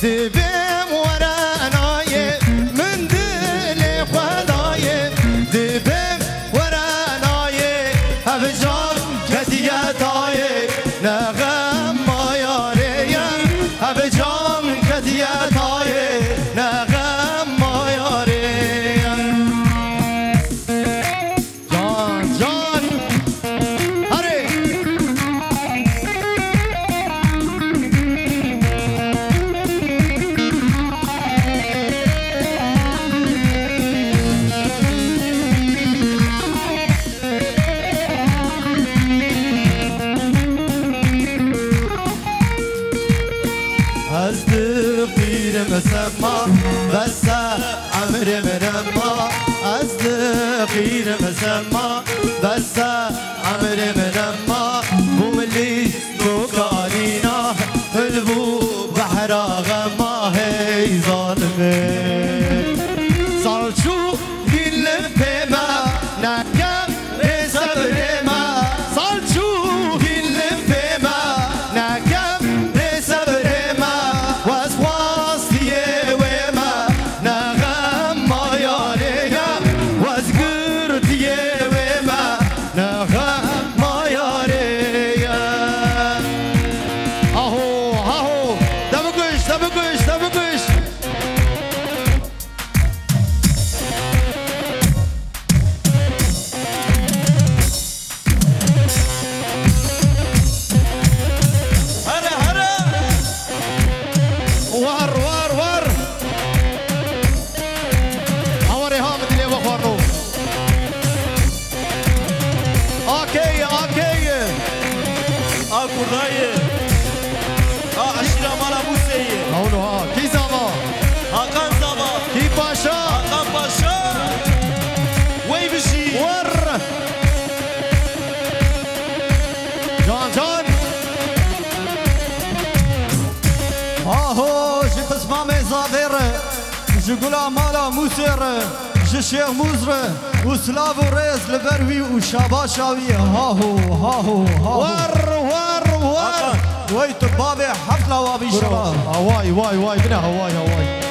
دبم ورانای من دل خدای دبم ورانای هف جان کدیتای نغم مایاریم هف جان کدیتای نغم مایاریم جان جان هره از دقیر مسما بس عمر منما از دقیر مسما بس عمر منما بوملي بوكالينا البو بحر غما هي ظالمه صار شو دل بما نكم صبر ما صار شو دل بما نكم صبر ما واس وما نغم ما ياريا وازقر وما نغم ما ياريا اهو اهو دبقش دبقش دبقش وار وار وار عمري هامد اللي بخورنو اوكي اوكي اكورداي عشيرة مالا موسيي هونو ها كي زاما هاكان زاما كي باشا هاكان باشا وي بشي ور جان جان آهو جی پسمام زاویر جی گلا مالا موسیر جی شیخ موزر و سلاو و ریز لبروی و شابا شاوی هاهو هاهو هاهو ور ور ور وی تو باب حفله وابی شبا هواي واي واي بنا هواي هواي